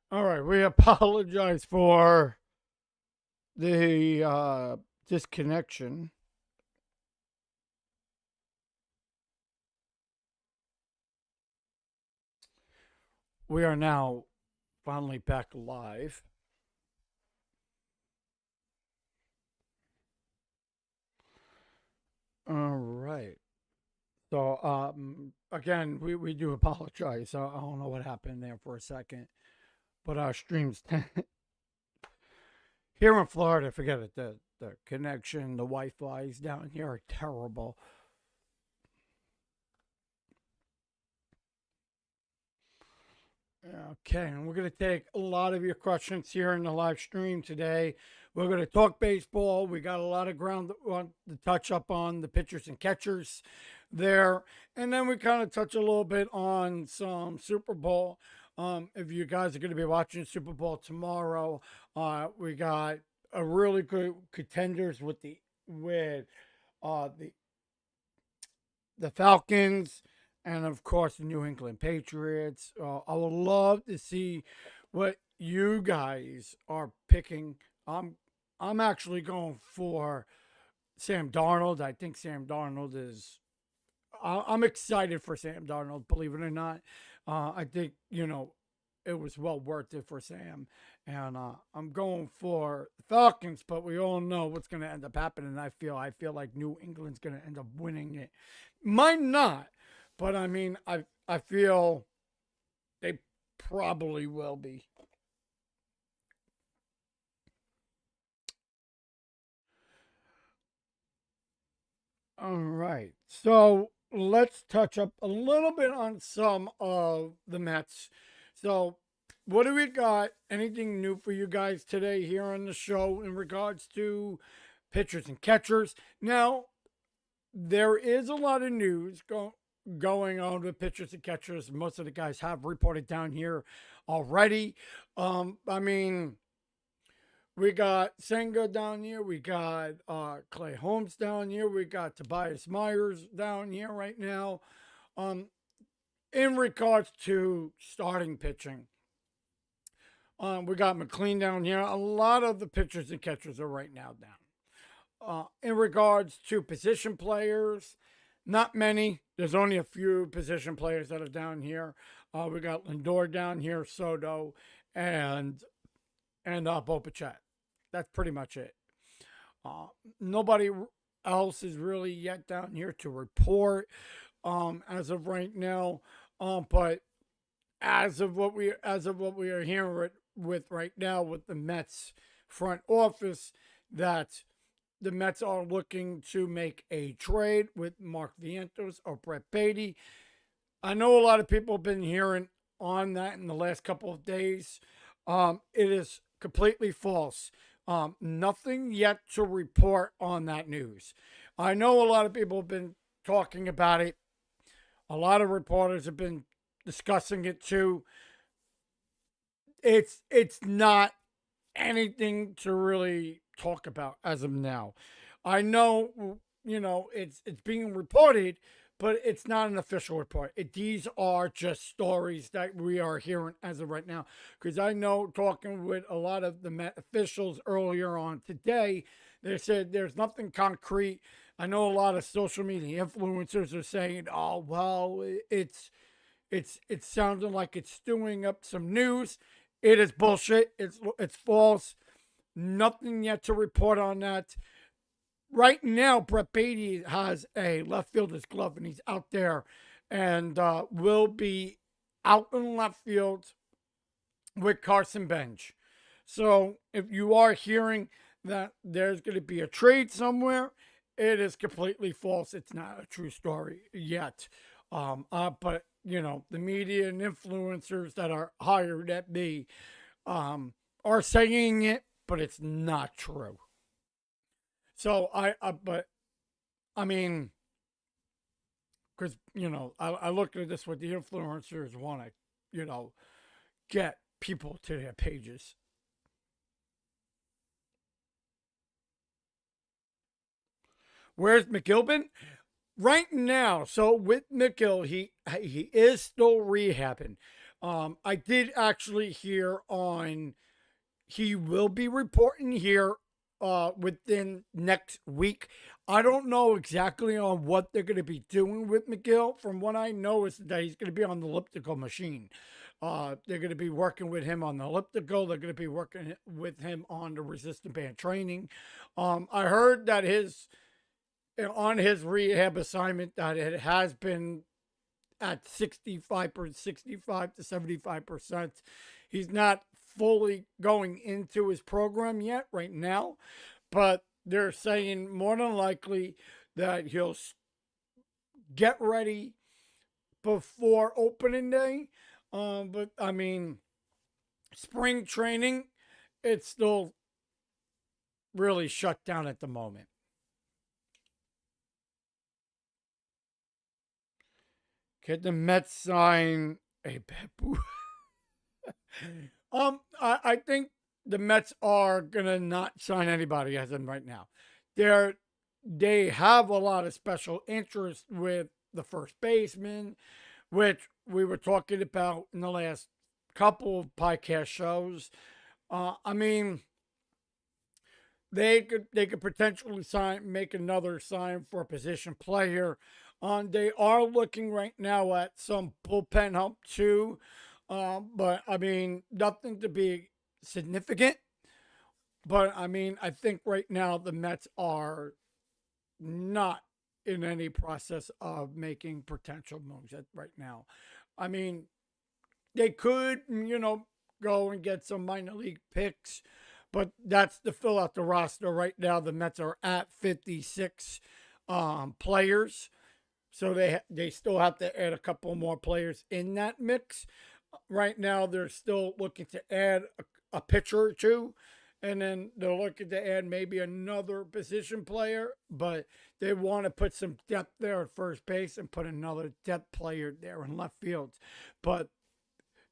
All right, we apologize for the disconnection. We are now finally back live. All right. So, again, we do apologize. I don't know what happened there for a second, but our streams here in Florida, forget it. The connection, the Wi-Fi's down here are terrible. Okay, and we're going to take a lot of your questions here in the live stream today. We're going to talk baseball. We got a lot of ground to touch up on the pitchers and catchers there. And then we kind of touch a little bit on some Super Bowl. If you guys are going to be watching Super Bowl tomorrow, we got a really good contenders with uh, the the Falcons, and of course the New England Patriots. I would love to see what you guys are picking. I'm actually going for Sam Darnold. I think Sam Darnold is. I'm excited for Sam Darnold. Believe it or not, I think it was well worth it for Sam. And I'm going for the Falcons, but we all know what's going to end up happening. I feel like New England's going to end up winning it. Might not, but I mean, I feel they probably will be. All right, so let's touch up a little bit on some of the Mets. So, what do we got? Anything new for you guys today here on the show in regards to pitchers and catchers? Now, there is a lot of news going on with pitchers and catchers. Most of the guys have reported down here already. I mean, we got Senga down here. We got Clay Holmes down here. We got Tobias Myers down here right now. Um, in regards to starting pitching, we got McLean down here. A lot of the pitchers and catchers are right now down. In regards to position players, not many. There's only a few position players that are down here. We got Lindor down here, Soto, and Bo Bichette. That's pretty much it. Uh, Nobody else is really yet down here to report as of right now. But as of what we are hearing with right now with the Mets front office, that the Mets are looking to make a trade with Mark Vientos or Brett Beatty. I know a lot of people have been hearing on that in the last couple of days. It is completely false. Nothing yet to report on that news. I know a lot of people have been talking about it. A lot of reporters have been discussing it too. It's not anything to really talk about as of now. I know, it's being reported, but it's not an official report. These are just stories that we are hearing as of right now. Because I know, talking with a lot of the Met officials earlier on today, they said there's nothing concrete. I know a lot of social media influencers are saying, "Oh well, it's sounding like it's stewing up some news." It is bullshit. It's false. Nothing yet to report on that. Right now, Brett Beatty has a left fielder's glove, and he's out there, and will be out in left field with Carson Bench. So if you are hearing that there's going to be a trade somewhere, it is completely false. It's not a true story yet. But the media and influencers that are hired at me are saying it, but it's not true. So but I mean, because I look at this, what the influencers want to, get people to their pages. Where's McGilvin? Right now, so with McGill, he is still rehabbing, I did actually hear on he will be reporting here within next week. I don't know exactly on what they're going to be doing with McGill. From what I know is that he's going to be on the elliptical machine. They're going to be working with him on the elliptical. They're going to be working with him on the resistant band training. I heard that his on his rehab assignment that it has been at 65 to 75%. He's not fully going into his program yet right now, but they're saying more than likely that he'll get ready before opening day. But I mean, spring training, it's still really shut down at the moment. Could the Mets sign a Pepu? I think the Mets are gonna not sign anybody as of right now. They have a lot of special interest with the first baseman, which we were talking about in the last couple of podcast shows. I mean, they could potentially make another sign for a position player. They are looking right now at some bullpen help too, but I mean nothing to be significant. But I mean, I think right now the Mets are not in any process of making potential moves right now. I mean, they could, go and get some minor league picks, but that's to fill out the roster. Right now, the Mets are at 56 players, so they still have to add a couple more players in that mix. Right now, they're still looking to add a pitcher or two, and then they're looking to add maybe another position player, but they want to put some depth there at first base and put another depth player there in left field. But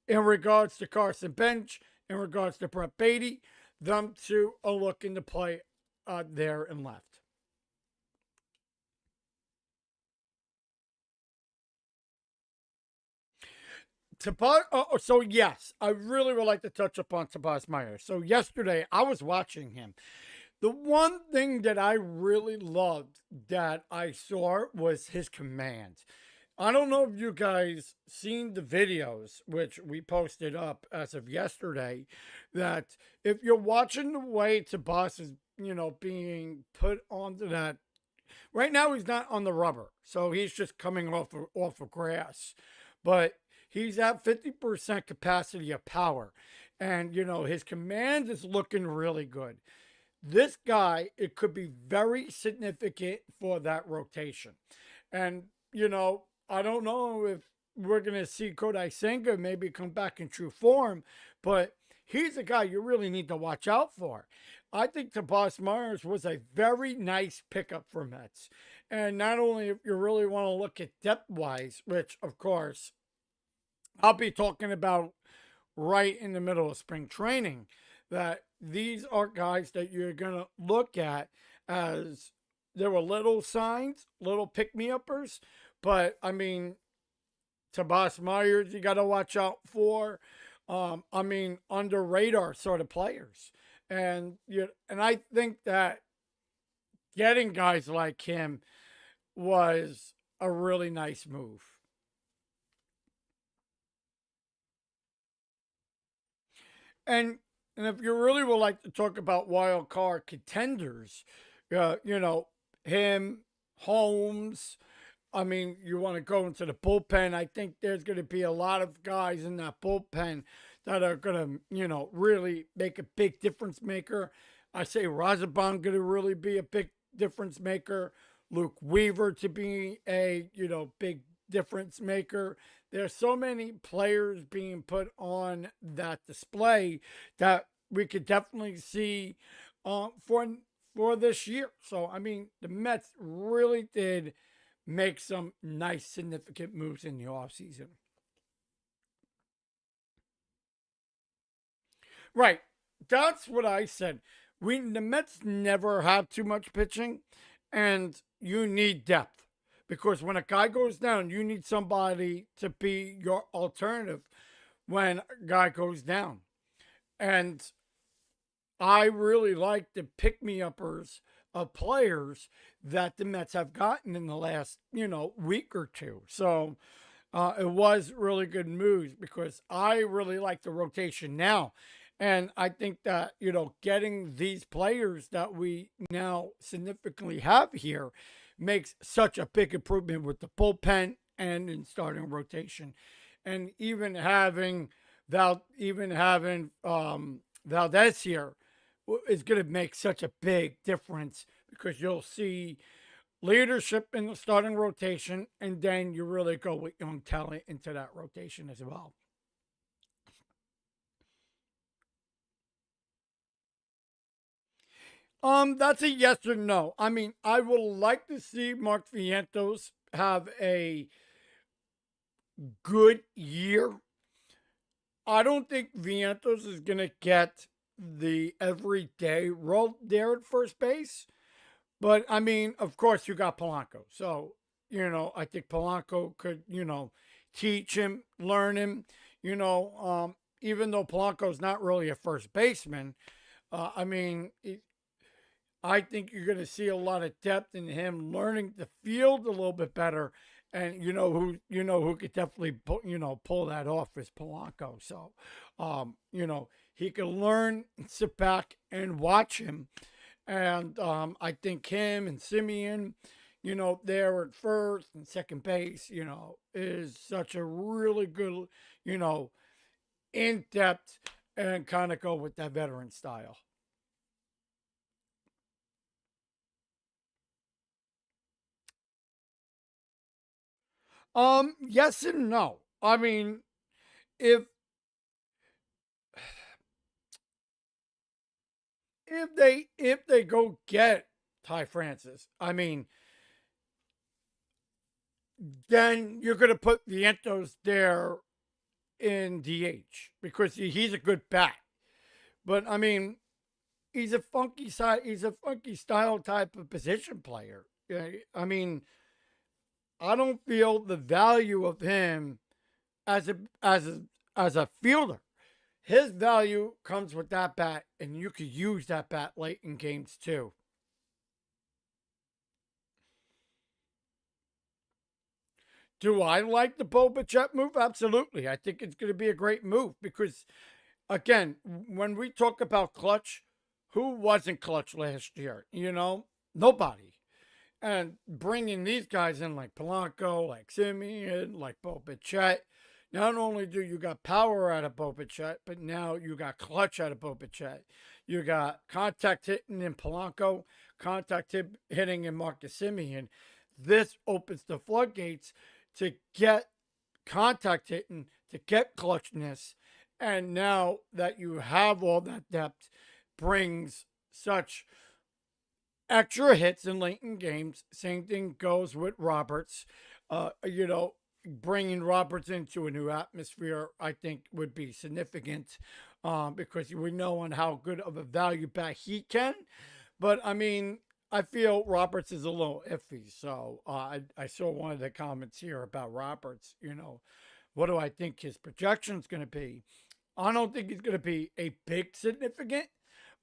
in regards to Carson Bench, in regards to Brett Beatty, them two are looking to play there and left. So yes, I really would like to touch upon Tobias Myers. So yesterday I was watching him. The one thing that I really loved that I saw was his command. I don't know if you guys seen the videos, which we posted up as of yesterday, that if you're watching the way Tobias is, being put onto that, right now he's not on the rubber, so he's just coming off of grass, but he's at 50% capacity of power, and his command is looking really good. This guy, it could be very significant for that rotation, and I don't know if we're going to see Kodai Senga maybe come back in true form, but he's a guy you really need to watch out for. I think Tobias Myers was a very nice pickup for Mets. And not only if you really want to look at depth wise, which of course I'll be talking about right in the middle of spring training, that these are guys that you're going to look at as there were little signs, little pick me uppers. But I mean, Tobias Myers, you got to watch out for. I mean, under radar sort of players, and I think that getting guys like him was a really nice move. And if you really would like to talk about wild card contenders, him, Holmes. I mean, you want to go into the bullpen. I think there's going to be a lot of guys in that bullpen that are going to, really make a big difference maker. I say Razabon going to really be a big difference maker. Luke Weaver to be a, big difference maker. There's so many players being put on that display that we could definitely see for this year. So I mean, the Mets really did make some nice significant moves in the offseason. Right. That's what I said. The Mets never have too much pitching, and you need depth because when a guy goes down, you need somebody to be your alternative when a guy goes down. And I really like the pick me uppers of players that the Mets have gotten in the last, week or two. So it was really good moves because I really like the rotation now. And I think that, getting these players that we now significantly have here makes such a big improvement with the bullpen and in starting rotation. And even having Valdez here is going to make such a big difference because you'll see leadership in the starting rotation, and then you really go with young talent into that rotation as well. That's a yes or no. I mean, I would like to see Mark Vientos have a good year. I don't think Vientos is gonna get the everyday role there at first base. But I mean, of course, you got Polanco. So, I think Polanco could, teach him, learn him. Even though Polanco's not really a first baseman, I mean, I think you're going to see a lot of depth in him learning the field a little bit better. And who could definitely pull that off is Polanco. So, he can learn, sit back and watch him, and I think him and Simeon, there at first and second base, is such a really good, you know, in depth and kind of go with that veteran style. Yes and no. I mean, if if they go get Ty Francis, I mean, then you're gonna put Vientos there in DH because he's a good bat. But I mean, he's a funky style type of position player. Yeah, I mean, I don't feel the value of him as a fielder. His value comes with that bat, and you could use that bat late in games too. Do I like the Bo Bichette move? Absolutely. I think it's going to be a great move because, again, when we talk about clutch, who wasn't clutch last year? Nobody. And bringing these guys in like Polanco, like Simeon, like Bo Bichette, not only do you got power out of Bo Bichette, but now you got clutch out of Bo Bichette. You got contact hitting in Polanco, hitting in Marcus Simeon. This opens the floodgates to get contact hitting, to get clutchness. And now that you have all that depth, brings such extra hits in late in games. Same thing goes with Roberts. Bringing Roberts into a new atmosphere, I think, would be significant because we know on how good of a value back he can. But I mean, I feel Roberts is a little iffy. So I saw one of the comments here about Roberts. What do I think his projection is going to be? I don't think he's going to be a big significant,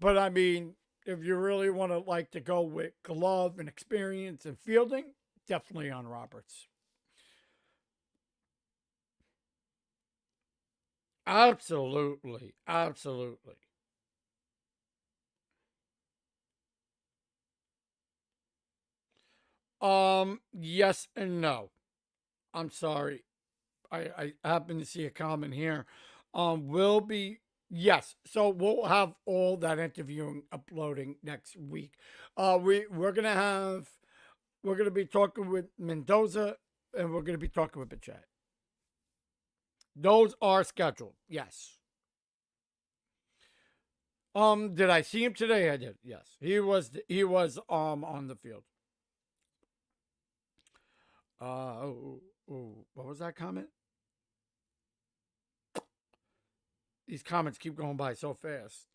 but I mean, if you really want to like to go with glove and experience and fielding, definitely on Roberts. Absolutely, absolutely. Yes and no. I'm sorry. I happen to see a comment here. Will be yes. So we'll have all that interviewing uploading next week. We're gonna be talking with Mendoza and we're gonna be talking with Bichette. Those are scheduled. Yes. Did I see him today? I did. Yes. He was on the field. What was that comment? These comments keep going by so fast.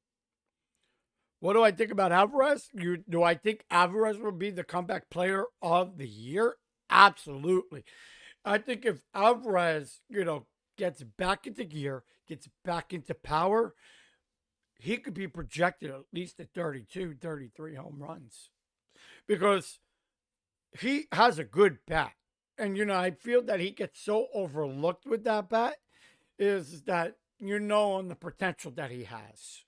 What do I think about Alvarez? Do I think Alvarez will be the comeback player of the year? Absolutely. I think if Alvarez, gets back into gear, gets back into power, he could be projected at least at 32, 33 home runs because he has a good bat. And, I feel that he gets so overlooked with that bat is that on the potential that he has.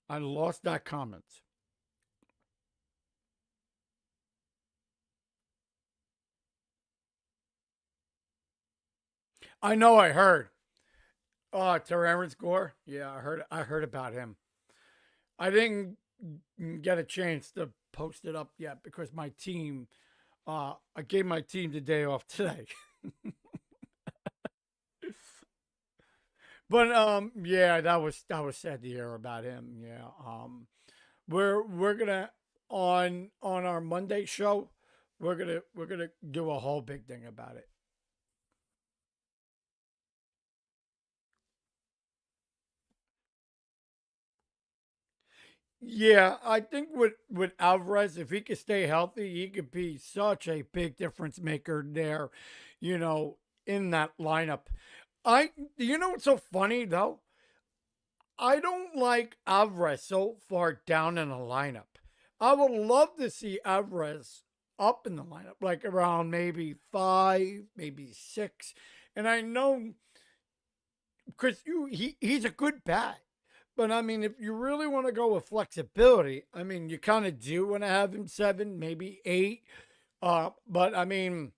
I lost that comment. I know I heard. Oh, Terrence Gore. Yeah, I heard about him. I didn't get a chance to post it up yet because my team I gave my team the day off today. But yeah, that was sad to hear about him. Yeah. We're gonna on our Monday show, we're gonna do a whole big thing about it. Yeah, I think with Alvarez, if he could stay healthy, he could be such a big difference maker there, you know, in that lineup. I what's so funny though? I don't like Alvarez so far down in the lineup. I would love to see Alvarez up in the lineup, like around maybe five, maybe six. And I know because he's a good bat. But I mean, if you really want to go with flexibility, I mean, you kind of do want to have him seven, maybe eight. But I mean,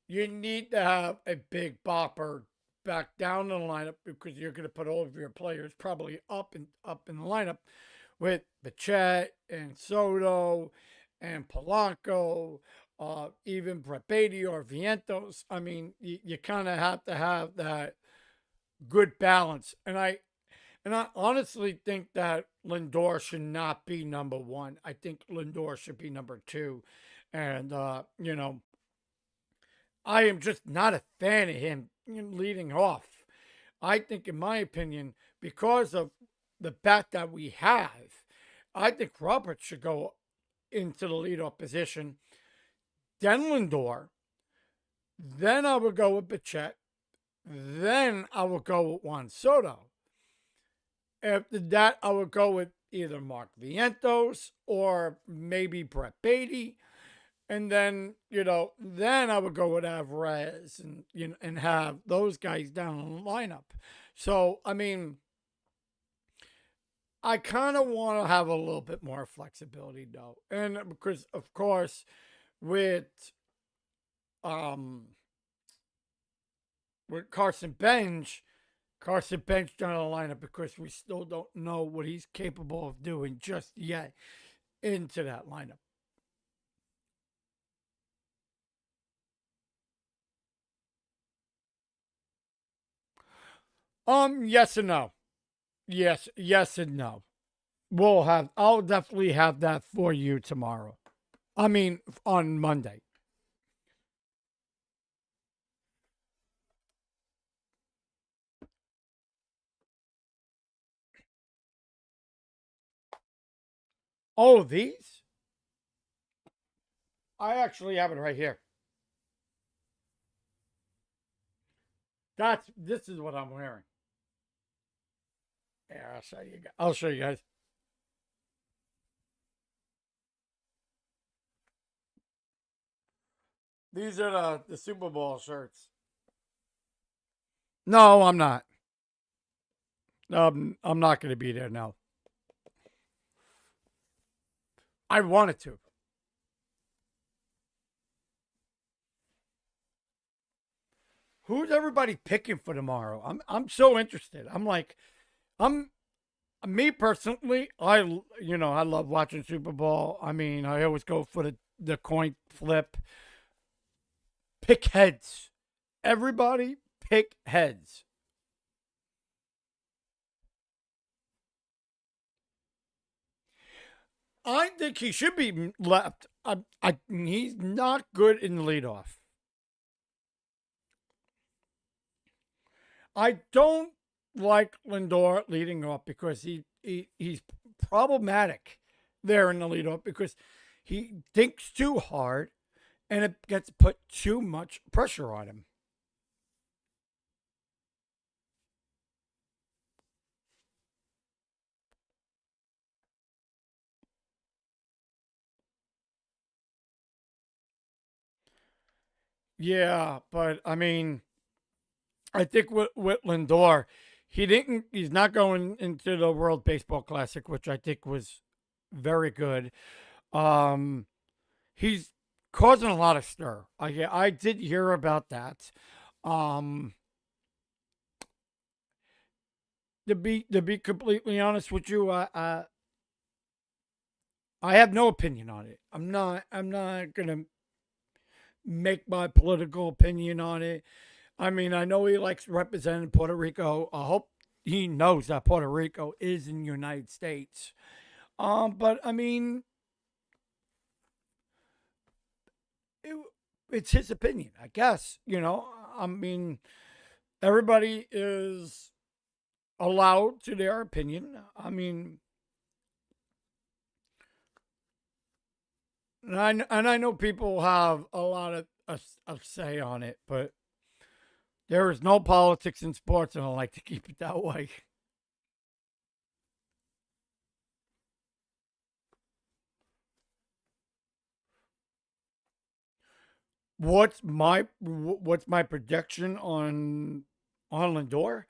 you need to have a big bopper back down in the lineup because you're going to put all of your players probably up in the lineup with Bichette and Soto and Polanco, even Brett Beatty or Vientos. I mean, you kind of have to have that good balance. And I honestly think that Lindor should not be number one. I think Lindor should be number two. And, I am just not a fan of him leading off. I think, in my opinion, because of the bat that we have, I think Roberts should go into the leadoff position. Then Lindor. Then I would go with Bichette. Then I would go with Juan Soto. After that, I would go with either Mark Vientos or maybe Brett Beatty. And then, then I would go with Alvarez and have those guys down in the lineup. So, I mean, I kind of want to have a little bit more flexibility though. And because of course with um with Carson Bench down the lineup because we still don't know what he's capable of doing just yet into that lineup. Yes and no. Yes and no. I'll definitely have that for you tomorrow. I mean, on Monday. Oh, these? I actually have it right here. This is what I'm wearing. Yeah, I'll show you guys. These are the Super Bowl shirts. No, I'm not. I'm not going to be there now. I wanted to. Who's everybody picking for tomorrow? I'm so interested. I'm me personally. I love watching Super Bowl. I mean, I always go for the coin flip. Pick heads. Everybody pick heads. I think he should be left. He's not good in the leadoff. I don't like Lindor leading off because he's problematic there in the leadoff because he thinks too hard. and it gets put too much pressure on him. Yeah, but I mean, I think with Lindor, he's not going into the World Baseball Classic, which I think was very good. Um, he's causing a lot of stir. I did hear about that. Um, to be completely honest with you, I have no opinion on it. I'm not gonna make my political opinion on it. I mean, I know he likes representing Puerto Rico. I hope he knows that Puerto Rico is in the United States. But I mean, it, it's his opinion, I guess. I mean, everybody is allowed to their opinion. I mean, and I know people have a lot of say on it, but there is no politics in sports, and I like to keep it that way. What's my prediction on Lindor?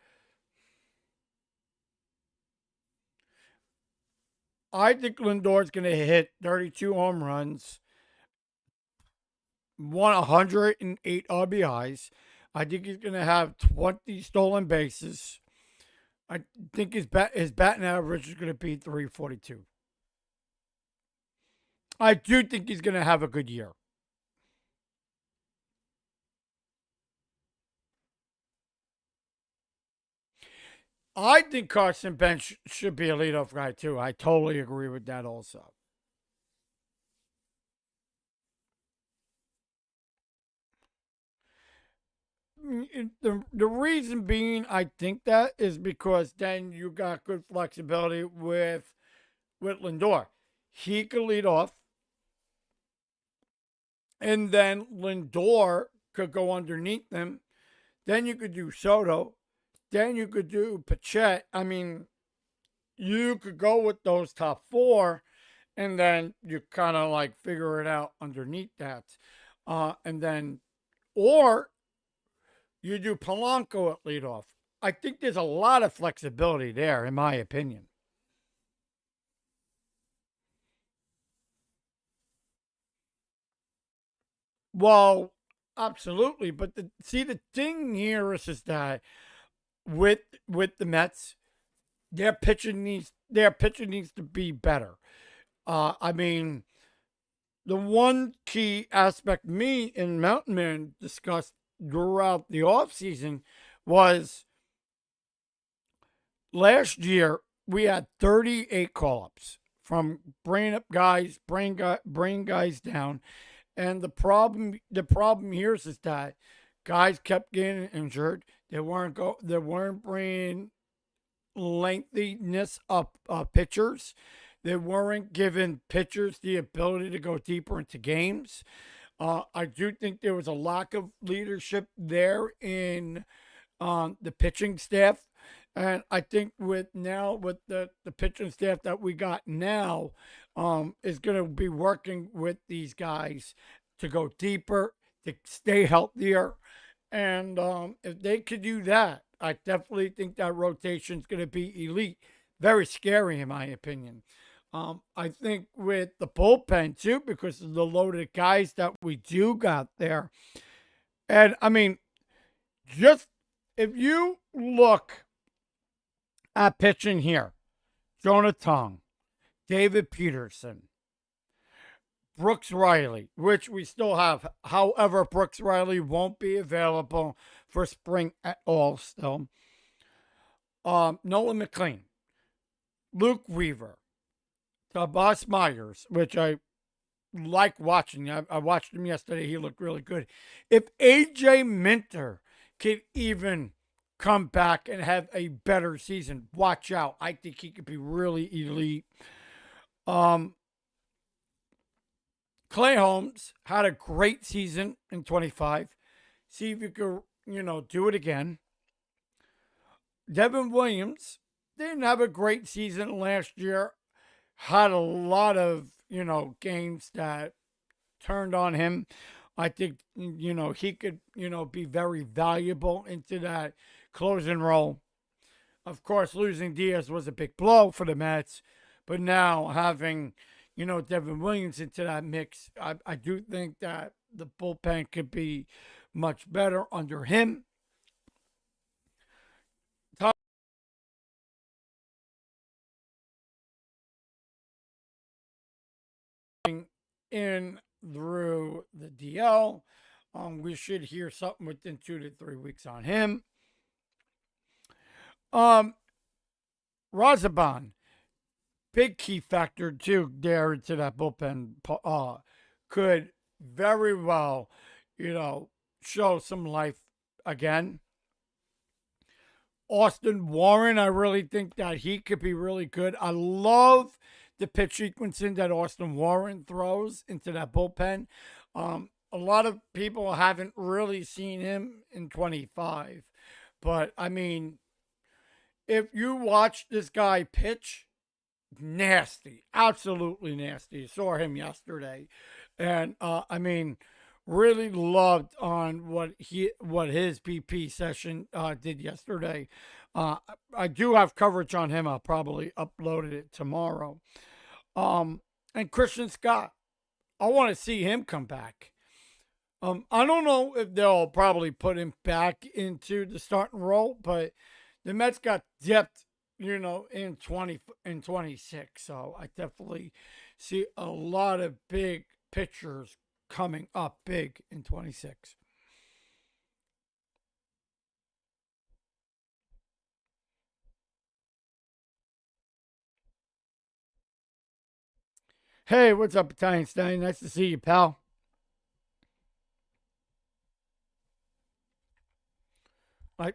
I think Lindor's going to hit 32 home runs, 108 RBIs. I think he's going to have 20 stolen bases. I think his batting average is going to be 342. I do think he's going to have a good year. I think Carson Bench should be a leadoff guy too. I totally agree with that also. The reason being I think that is because then you got good flexibility with Lindor. He could lead off, and then Lindor could go underneath them. Then you could do Soto. Then you could do Pachette. I mean, you could go with those top four, and then you kind of like figure it out underneath that. And then, or you do Polanco at leadoff. I think there's a lot of flexibility there, in my opinion. Well, absolutely. But the thing here is that with with the Mets, their pitching needs to be better. I mean, the one key aspect me and Mountain Man discussed throughout the offseason was last year we had 38 call-ups from brain guys down, and the problem here is that guys kept getting injured. They weren't bringing lengthiness of pitchers. They weren't giving pitchers the ability to go deeper into games. I do think there was a lack of leadership there in the pitching staff. And I think with the pitching staff that we got now, is going to be working with these guys to go deeper, to stay healthier. And if they could do that, I definitely think that rotation is going to be elite. Very scary, in my opinion. I think with the bullpen, too, because of the loaded guys that we do got there. And I mean, just if you look at pitching here, Jonah Tong, David Peterson, Brooks Riley, which we still have. However, Brooks Riley won't be available for spring at all still. Nolan McLean, Luke Weaver, Tobias Myers, which I like watching. I watched him yesterday. He looked really good. If AJ Minter can even come back and have a better season, watch out. I think he could be really elite. Um, Clay Holmes had a great season in 25. See if you could, do it again. Devin Williams didn't have a great season last year. Had a lot of, games that turned on him. I think, he could, be very valuable into that closing role. Of course, losing Diaz was a big blow for the Mets, but now having, Devin Williams into that mix, I do think that the bullpen could be much better under him. In through the DL, we should hear something within 2 to 3 weeks on him. Razabon, big key factor too there into that bullpen. Could very well, show some life again. Austin Warren, I really think that he could be really good. I love the pitch sequencing that Austin Warren throws into that bullpen. A lot of people haven't really seen him in 25, but I mean, if you watch this guy pitch, nasty, absolutely nasty. Saw him yesterday, and I mean, really loved on what his BP session did yesterday. I do have coverage on him. I'll probably upload it tomorrow. And Christian Scott, I want to see him come back. I don't know if they'll probably put him back into the starting role, but the Mets got depth, in 20 and 26. So I definitely see a lot of big pitchers coming up big in 26. Hey, what's up, Italian Stein? Nice to see you, pal. I,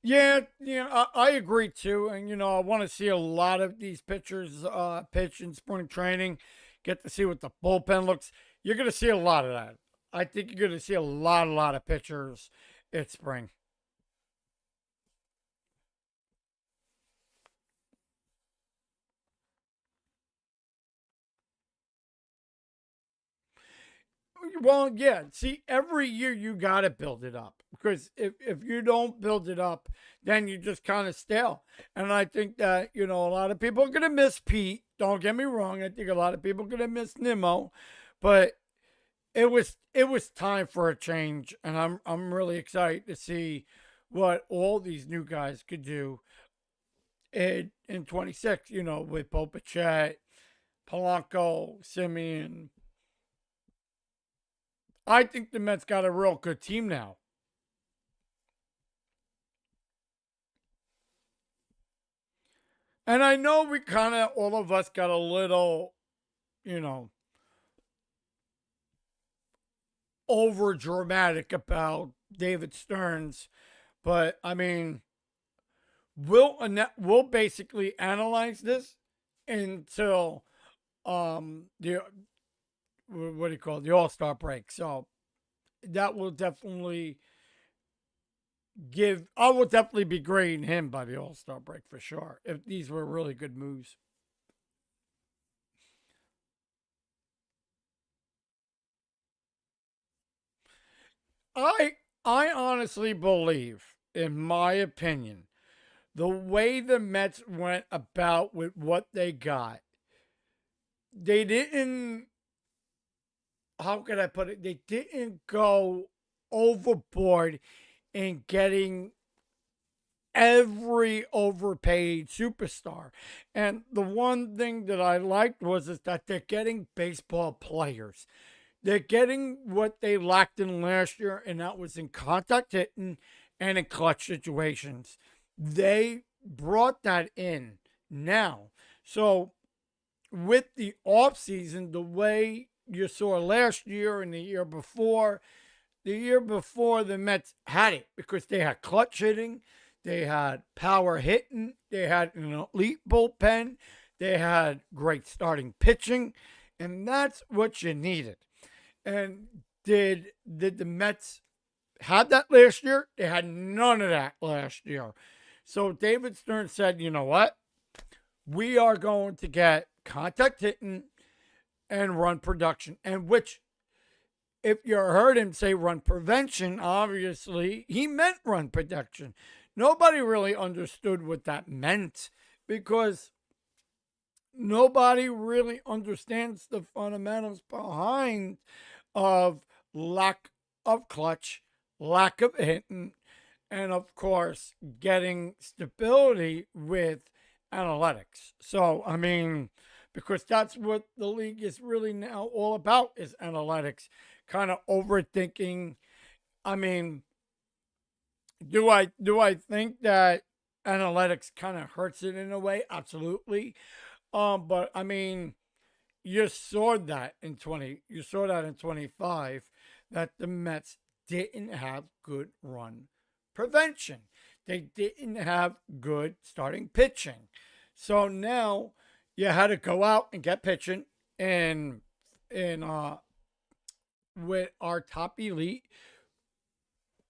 yeah, I agree too. And, I want to see a lot of these pitchers pitch in spring training, get to see what the bullpen looks. You're going to see a lot of that. I think you're going to see a lot of pitchers at spring. Well, yeah. See, every year you got to build it up because if you don't build it up, then you just kind of stale. And I think that a lot of people are gonna miss Pete. Don't get me wrong. I think a lot of people are gonna miss Nimmo, but it was time for a change, and I'm really excited to see what all these new guys could do in 26. With Popachet, Polanco, Simeon. I think the Mets got a real good team now. And I know we kind of, all of us got a little, you know, over dramatic about David Stearns. But I mean, we'll basically analyze this until the what do you call it, the All Star break. So that will definitely give. I will definitely be grading him by the All Star break for sure. If these were really good moves, I I honestly believe, in my opinion, the way the Mets went about with what they got, they didn't. How can I put it? They didn't go overboard in getting every overpaid superstar. And the one thing that I liked was is that they're getting baseball players. They're getting what they lacked in last year, and that was in contact hitting and in clutch situations. They brought that in now. So with the offseason, the way you saw last year and the year before the Mets had it because they had clutch hitting, they had power hitting, they had an elite bullpen, they had great starting pitching, and that's what you needed. And did the Mets have that last year? They had none of that last year. So David Stern said, you know what? We are going to get contact hitting and run production. And which, if you heard him say run prevention, obviously he meant run production. Nobody really understood what that meant because nobody really understands the fundamentals behind of lack of clutch, lack of hitting, and of course getting stability with analytics. So I mean, because that's what the league is really now all about is analytics, kind of overthinking. I mean, do I think that analytics kind of hurts it in a way? Absolutely. But I mean, you saw that in 25 that the Mets didn't have good run prevention. They didn't have good starting pitching. So now you had to go out and get pitching and with our top elite,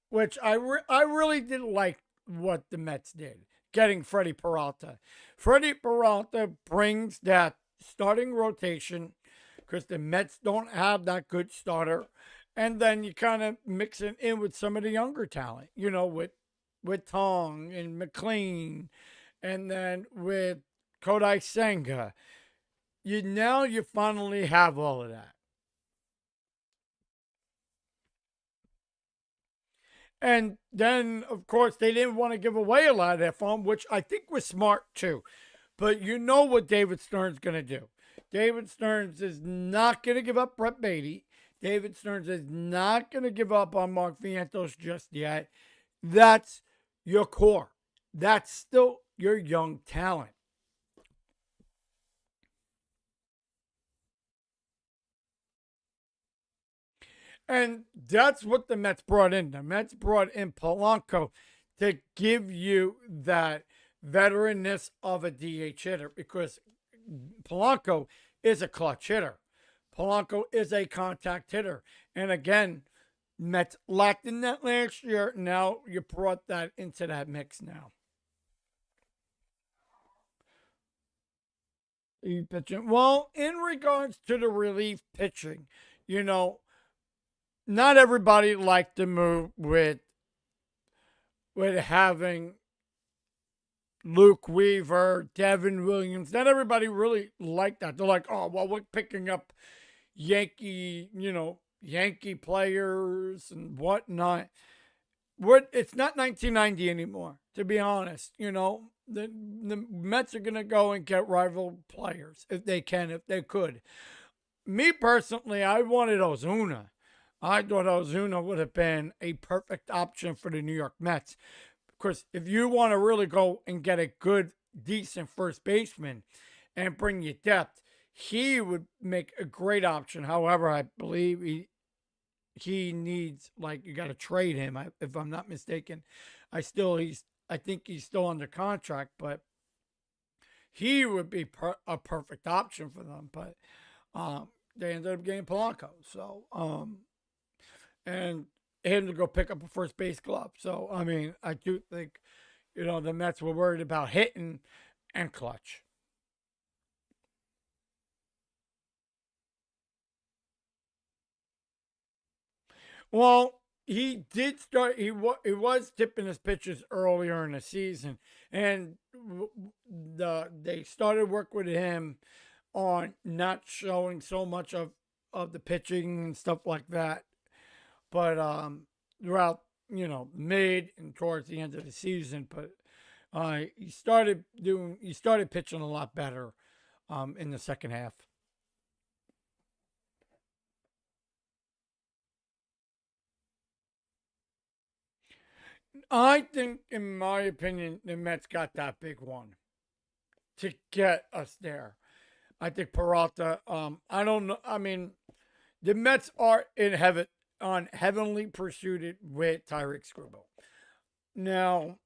which I really didn't like what the Mets did. Getting Freddie Peralta. Freddie Peralta brings that starting rotation because the Mets don't have that good starter. And then you kind of mix it in with some of the younger talent, with Tong and McLean, and then with Kodai Senga. You finally have all of that. And then, of course, they didn't want to give away a lot of their farm, which I think was smart too. But you know what David Stern's going to do. David Stearns is not going to give up Brett Beatty. David Stearns is not going to give up on Mark Vientos just yet. That's your core. That's still your young talent. And that's what the Mets brought in. The Mets brought in Polanco to give you that veteranness of a DH hitter because Polanco is a clutch hitter. Polanco is a contact hitter. And again, Mets lacked in that last year. Now you brought that into that mix now. You pitching well in regards to the relief pitching. You know, not everybody liked the move with having Luke Weaver, Devin Williams. Not everybody really liked that. They're like, oh well, we're picking up Yankee players and whatnot. It's not 1990 anymore, to be honest. The Mets are gonna go and get rival players if they can, if they could. Me personally, I wanted Ozuna. I thought Ozuna would have been a perfect option for the New York Mets. Because if you want to really go and get a good, decent first baseman and bring you depth, he would make a great option. However, I believe he needs, like, you got to trade him. If I'm not mistaken, I think he's still under contract, but he would be a perfect option for them. But they ended up getting Polanco, so and him to go pick up a first base glove. So I mean, I do think the Mets were worried about hitting and clutch. Well, he did start. He was tipping his pitches earlier in the season, and they started work with him on not showing so much of the pitching and stuff like that. But throughout mid and towards the end of the season, but he started pitching a lot better in the second half. I think, in my opinion, the Mets got that big one to get us there. I think Peralta. I don't know. I mean, the Mets are in heaven on heavenly pursuit with Tyreek Scribble. Now,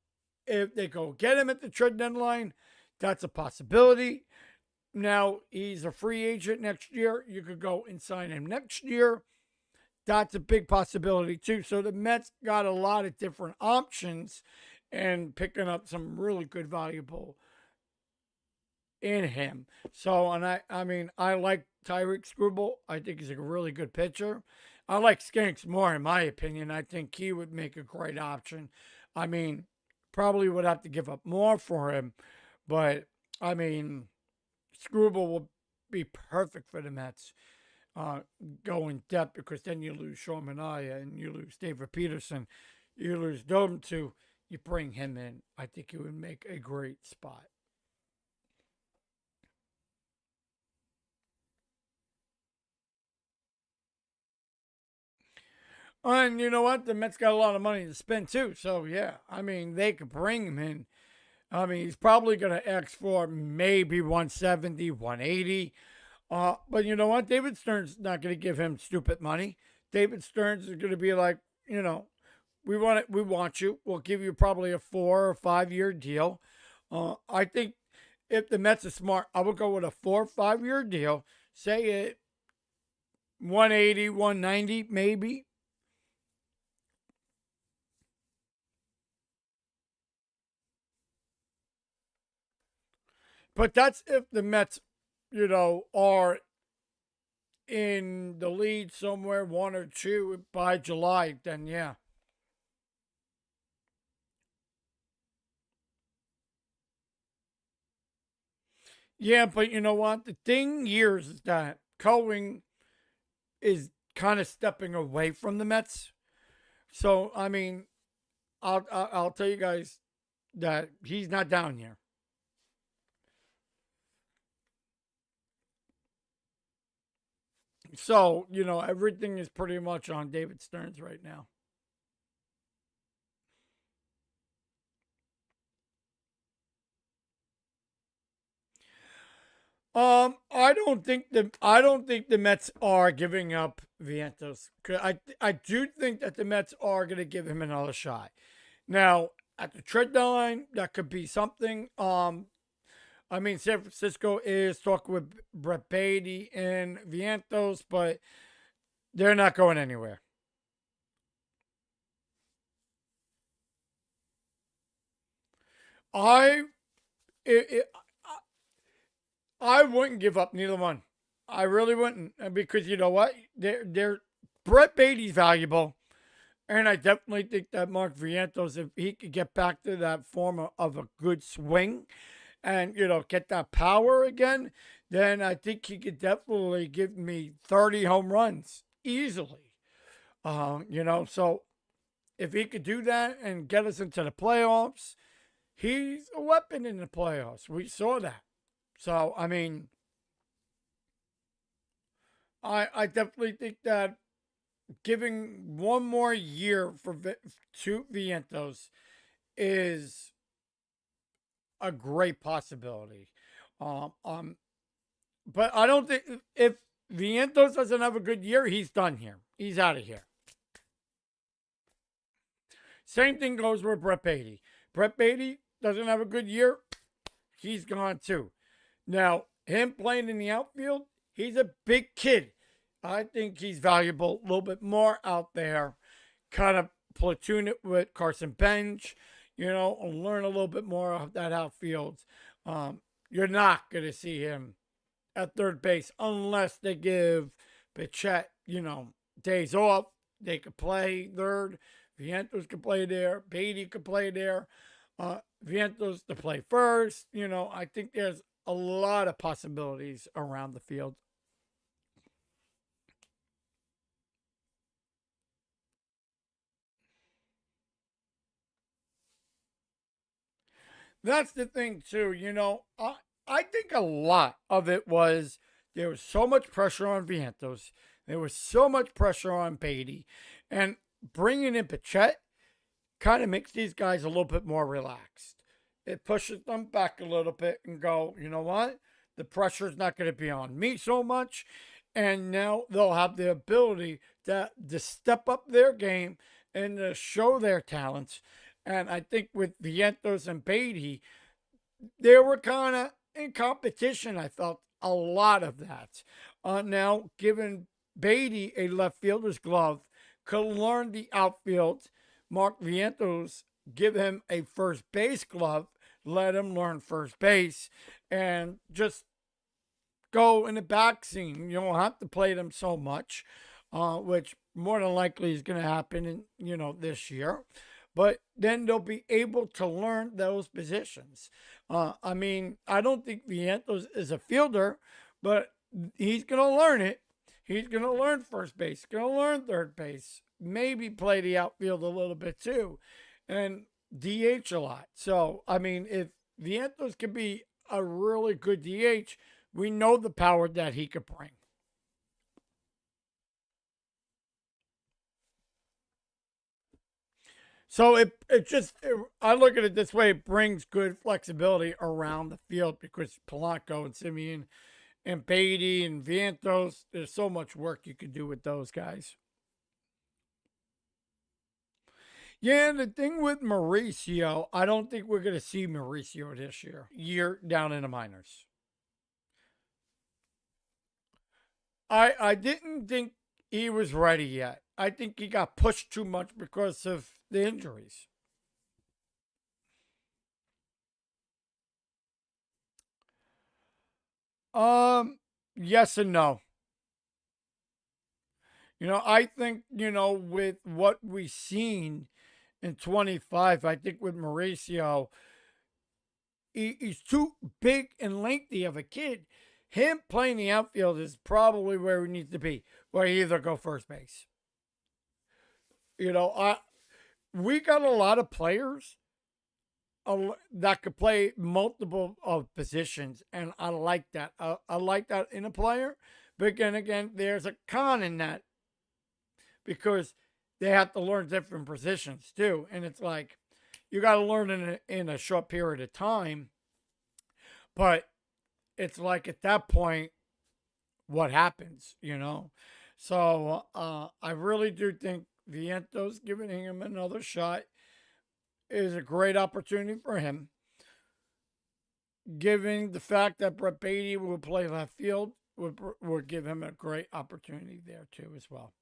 if they go get him at the trade deadline, that's a possibility. Now he's a free agent next year. You could go and sign him next year. That's a big possibility too. So the Mets got a lot of different options and picking up some really good valuable in him. So and I mean I like Tyreek Scribble. I think he's a really good pitcher. I like Skanks more in my opinion. I think he would make a great option. I mean, probably would have to give up more for him, but I mean, Scribble will be perfect for the Mets. uh, Go in depth because then you lose Sean Manaea and you lose David Peterson. You lose them two. You bring him in. I think he would make a great spot. And you know what? The Mets got a lot of money to spend too. So yeah, I mean they could bring him in. I mean he's probably going to ask for maybe 170, 180. But you know what? David Stern's not going to give him stupid money. David Stearns is going to be like, we want it. We want you. We'll give you probably a 4 or 5 year deal. I think if the Mets are smart, I would go with a 4 or 5 year deal. Say it 180, 190, maybe. But that's if the Mets, are in the lead somewhere, one or two by July. Then yeah, yeah. But you know what? The thing here is that Cohen is kind of stepping away from the Mets. So I mean, I'll tell you guys that he's not down here. So everything is pretty much on David Stearns right now. I don't think the Mets are giving up Vientos. I do think that the Mets are going to give him another shot. Now at the trade deadline, that could be something. I mean, San Francisco is talking with Brett Beatty and Vientos, but they're not going anywhere. I it, I wouldn't give up neither one. I really wouldn't because you know what? They're Brett Beatty's valuable, and I definitely think that Mark Vientos, if he could get back to that form of a good swing, and get that power again, then I think he could definitely give me 30 home runs easily. So if he could do that and get us into the playoffs, he's a weapon in the playoffs. We saw that. So I mean, I definitely think that giving one more year to Vientos is a great possibility. Um, um, but I don't think if Vientos doesn't have a good year, he's done here. He's out of here. Same thing goes with Brett Beatty. Brett Beatty doesn't have a good year, he's gone too. Now, him playing in the outfield, he's a big kid. I think he's valuable a little bit more out there. Kind of platoon it with Carson Bench, and learn a little bit more of that outfield. You're not going to see him at third base unless they give Bichette, days off. They could play third. Vientos could play there. Beatty could play there. Vientos to play first. I think there's a lot of possibilities around the field. That's the thing too. I think a lot of it was there was so much pressure on Vientos. There was so much pressure on Beatty, and bringing in Pichette kind of makes these guys a little bit more relaxed. It pushes them back a little bit and go, you know what? The pressure's not going to be on me so much. And now they'll have the ability to step up their game and to show their talents. And I think with Vientos and Beatty, they were kind of in competition. I felt a lot of that. Now, given Beatty a left fielder's glove, could learn the outfield. Mark Vientos give him a first base glove, let him learn first base, and just go in the back scene. You don't have to play them so much, which more than likely is going to happen in this year. But then they'll be able to learn those positions. I mean, I don't think Vientos is a fielder, but he's going to learn it. He's going to learn first base. He's going to learn third base. Maybe play the outfield a little bit too, and DH a lot. So I mean, if Vientos could be a really good DH, we know the power that he could bring. So I look at it this way: it brings good flexibility around the field because Polanco and Simeon and Beatty and Vientos, there's so much work you could do with those guys. Yeah, and the thing with Mauricio, I don't think we're going to see Mauricio this year down in the minors. I didn't think he was ready yet. I think he got pushed too much because of the injuries. Um, yes and no. I think, with what we've seen in 25, I think with Mauricio, he's too big and lengthy of a kid. Him playing the outfield is probably where he needs to be, where he either go first base. I we got a lot of players that could play multiple of positions, and I like that. I like that in a player, but again, there's a con in that because they have to learn different positions too, and it's like you got to learn in a short period of time. But it's like at that point, what happens, So I really do think Vientos giving him another shot is a great opportunity for him. Given the fact that Brett Beatty will play left field, would give him a great opportunity there too as well.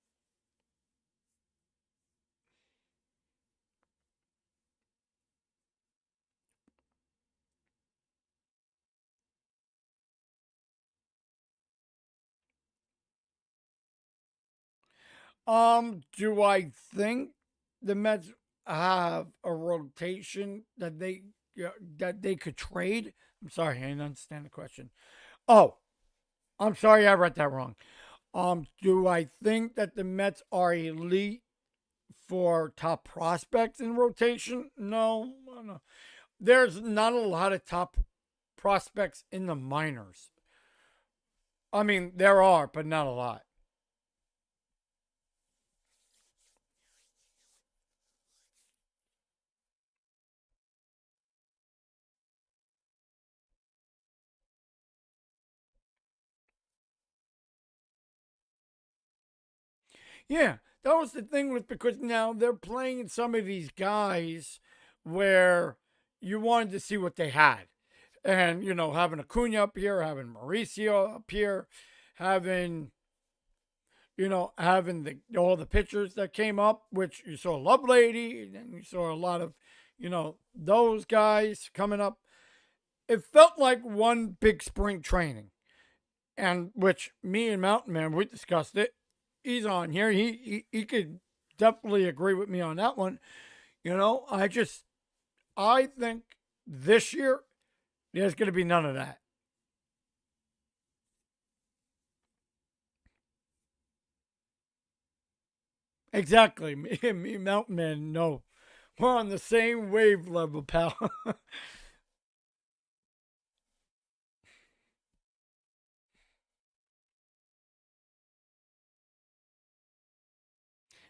Do I think the Mets have a rotation that they could trade? I'm sorry, I didn't understand the question. Oh, I'm sorry, I read that wrong. Do I think that the Mets are elite for top prospects in rotation? No, no. There's not a lot of top prospects in the minors. I mean, there are, but not a lot. Yeah, that was the thing with because now they're playing some of these guys where you wanted to see what they had. And, having Acuna up here, having Mauricio up here, having, having all the pitchers that came up, which you saw Lovelady, and you saw a lot of, those guys coming up. It felt like one big spring training, and which me and Mountain Man, we discussed it. He's on here. He could definitely agree with me on that one. I think this year there's going to be none of that. Exactly. Me, Mountain Man, no. We're on the same wave level, pal.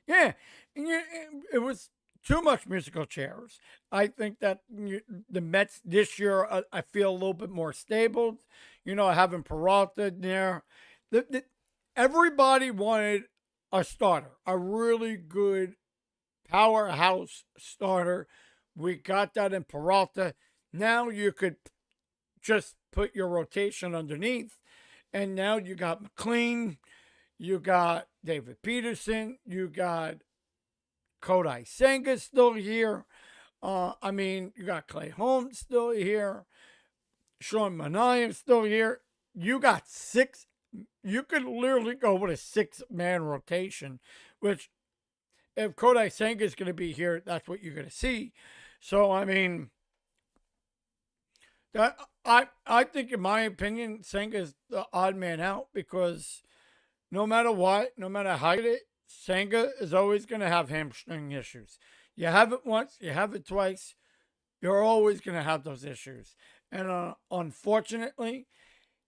Yeah. And it was too much musical chairs. I think that the Mets this year, I feel a little bit more stable. Having Peralta in there. Everybody wanted a starter, a really good powerhouse starter. We got that in Peralta. Now you could just put your rotation underneath, and now you got McLean, you got David Peterson, you got Kodai Senga still here. You got Clay Holmes still here. Sean Manaea still here. You got six. You could literally go with a 6-man rotation, which if Kodai Senga is going to be here, that's what you're going to see. So that I think, in my opinion, Senga is the odd man out because no matter what, no matter how you get it, Senga is always going to have hamstring issues. You have it once, you have it twice, you're always going to have those issues. And unfortunately,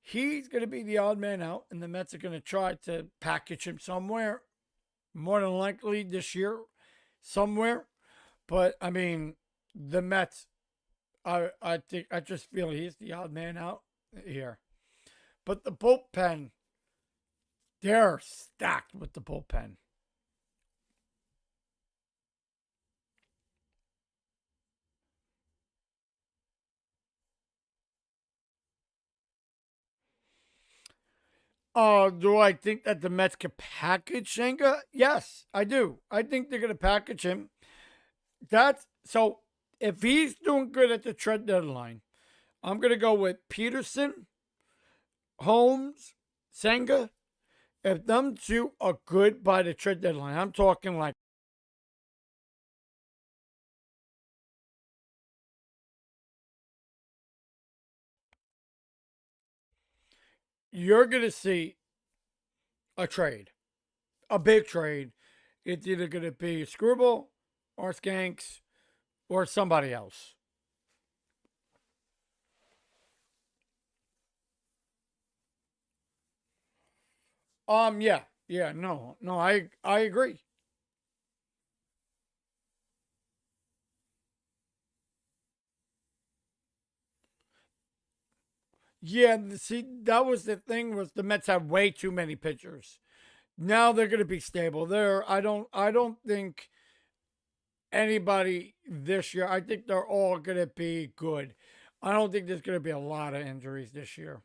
he's going to be the odd man out, and the Mets are going to try to package him somewhere, more than likely this year, somewhere. But the Mets, I just feel he's the odd man out here. But the bullpen, they're stacked with the bullpen. Do I think that the Mets can package Senga? Yes, I do. I think they're going to package him. That's so. If he's doing good at the trade deadline, I'm going to go with Peterson, Holmes, Senga. If them two are good by the trade deadline, I'm talking like you're going to see a trade, a big trade. It's either going to be Scribble or Skanks or somebody else. Yeah, yeah, no, no, I agree. Yeah, see, that was the thing was the Mets have way too many pitchers. Now they're going to be stable. I don't think anybody this year. I think they're all going to be good. I don't think there's going to be a lot of injuries this year.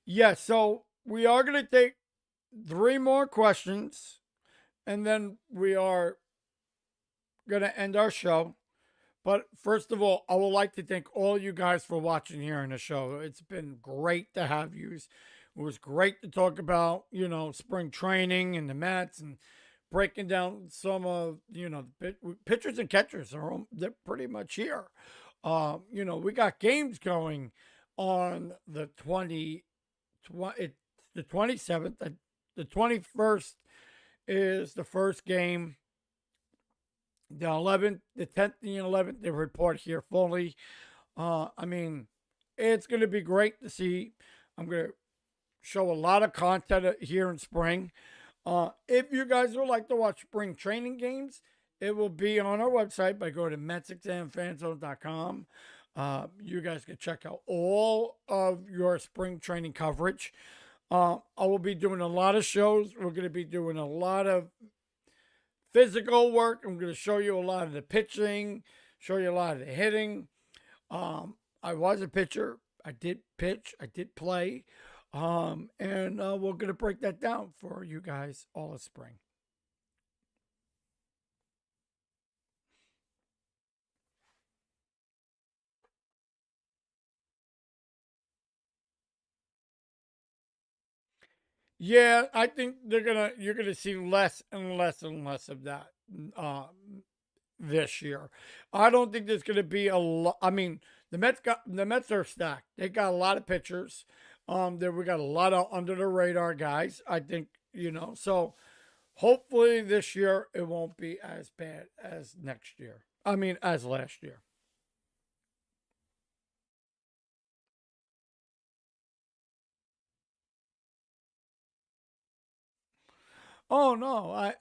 Yeah, so we are going to take 3 more questions, and then we are going to end our show. But first of all, I would like to thank all you guys for watching here on the show. It's been great to have you. It was great to talk about, spring training and the Mets and breaking down some of, the pitchers and catchers they're pretty much here. We got games going on the it's the 27th. The 21st is the first game. The 11th, the 10th, and the 11th, they report here fully. Uh, I mean, it's going to be great to see. I'm going to show a lot of content here in spring. If you guys would like to watch spring training games, it will be on our website by going to MetsXMFanZone.com. You guys can check out all of your spring training coverage. I will be doing a lot of shows. We're going to be doing a lot of physical work. I'm going to show you a lot of the pitching, show you a lot of the hitting. I was a pitcher. I did pitch. I did play. And we're going to break that down for you guys all of spring. Yeah, I think you're gonna see less and less and less of that uh, this year. I don't think there's gonna be a lot. The Mets are stacked. They got a lot of pitchers. There we got a lot of under the radar guys. I think so. Hopefully this year it won't be as bad as next year. As last year. Oh no,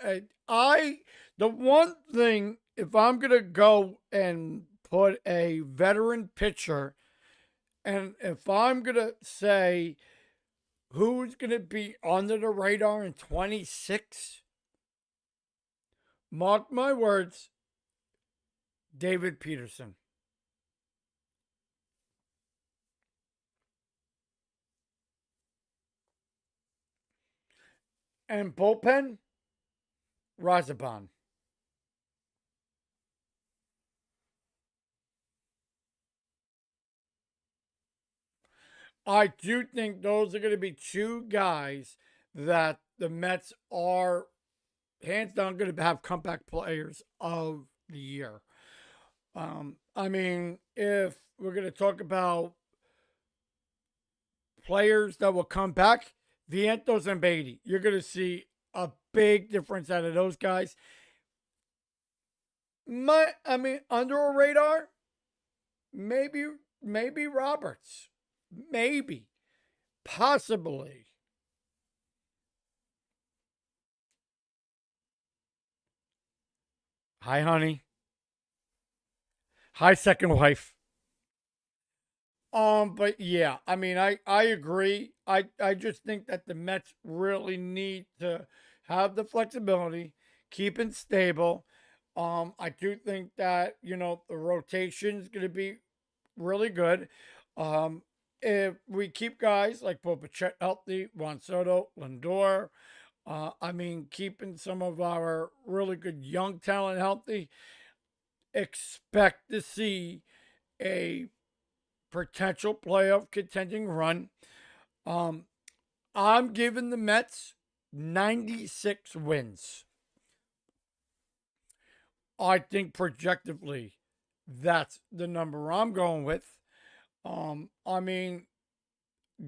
the one thing, if I'm gonna go and put a veteran pitcher, and if I'm gonna say who's gonna be under the radar in 26, mark my words, David Peterson. And bullpen, Razaban. I do think those are going to be two guys that the Mets are hands down going to have comeback players of the year. I mean, if we're going to talk about players that will come back, Vientos and Beatty, you're going to see a big difference out of those guys. I mean, under a radar, maybe, maybe Roberts, maybe, possibly. Hi, honey. Hi, second wife. But yeah, I mean, I agree. I just think that the Mets really need to have the flexibility, keep it stable. I do think that the rotation is going to be really good. Um, if we keep guys like Popachet healthy, Juan Soto, Lindor, I mean, keeping some of our really good young talent healthy, expect to see a potential playoff contending run. Um, I'm giving the Mets 96 wins. I think projectively, that's the number I'm going with. I mean,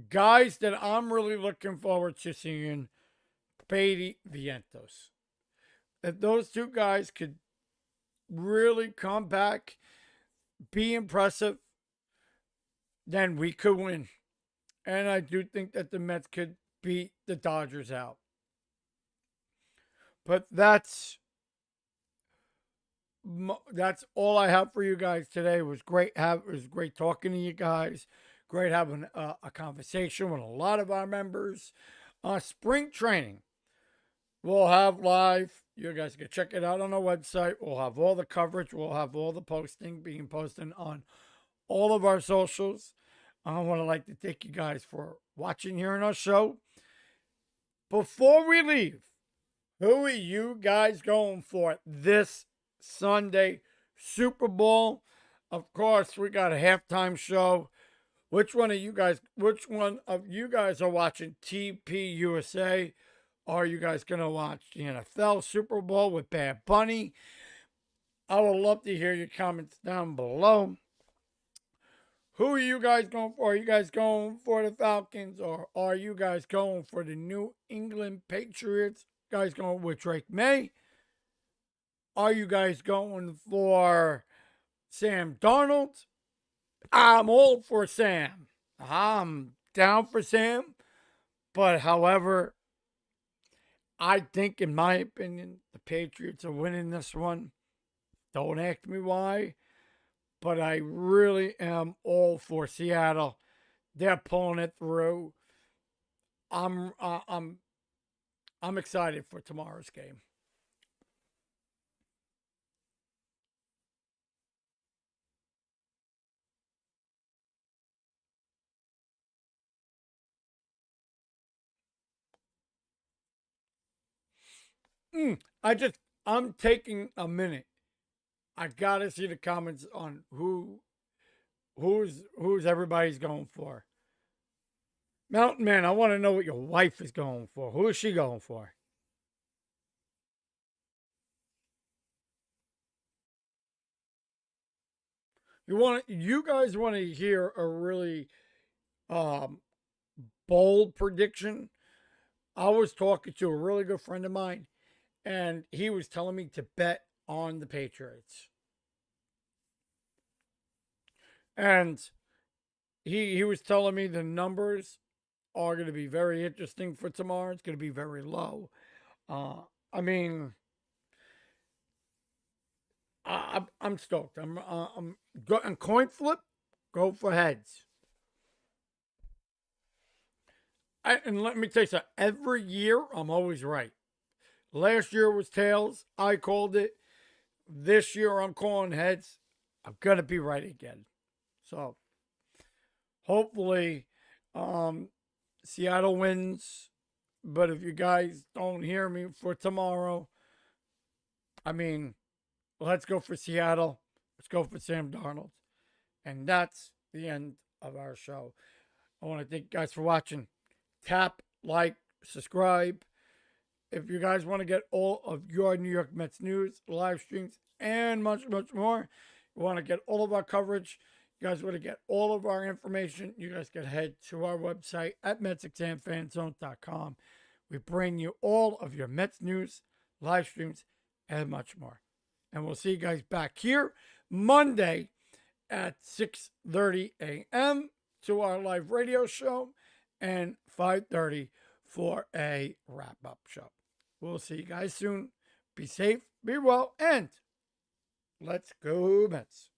guys that I'm really looking forward to seeing, Beatty, Vientos. If those two guys could really come back, be impressive, then we could win. And I do think that the Mets could beat the Dodgers out. But that's all I have for you guys today. It was great talking to you guys. Great having a conversation with a lot of our members. Spring training we'll have live. You guys can check it out on our website. We'll have all the coverage. We'll have all the posting being posted on all of our socials. I want to like to thank you guys for watching here on our show. Before we leave, who are you guys going for this Sunday Super Bowl? Of course, we got a halftime show. Which one of you guys are watching TPUSA? Are you guys going to watch the NFL Super Bowl with Bad Bunny? I would love to hear your comments down below. Who are you guys going for? Are you guys going for the Falcons, or are you guys going for the New England Patriots? Guys going with Drake May? Are you guys going for Sam Darnold? I'm all for Sam. I'm down for Sam. But however, I think, in my opinion, the Patriots are winning this one. Don't ask me why, but I really am all for Seattle. They're pulling it through. I'm uh, I'm I'm excited for tomorrow's game. Mm, I just I'm taking a minute. I gotta see the comments on who's everybody's going for. Mountain Man, I want to know what your wife is going for. Who is she going for? You guys want to hear a really um bold prediction? I was talking to a really good friend of mine, and he was telling me to bet on the Patriots. And he was telling me the numbers are going to be very interesting for tomorrow. It's going to be very low. Uh, I mean, I'm stoked. I'm go and coin flip, go for heads. And let me tell you something. Every year, I'm always right. Last year was tails. I called it. This year, I'm calling heads. I'm gonna be right again. So hopefully, um, Seattle wins. But if you guys don't hear me for tomorrow, I mean, let's go for Seattle. Let's go for Sam Darnold. And that's the end of our show. I want to thank you guys for watching. Tap, like, subscribe. If you guys want to get all of your New York Mets news, live streams, and much, much more, you want to get all of our coverage, you guys want to get all of our information, you guys can head to our website at MetsXMFanZone.com. We bring you all of your Mets news, live streams, and much more. And we'll see you guys back here Monday at 6:30 a.m. to our live radio show and 5:30 for a wrap-up show. We'll see you guys soon. Be safe, be well, and let's go Mets.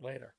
Later.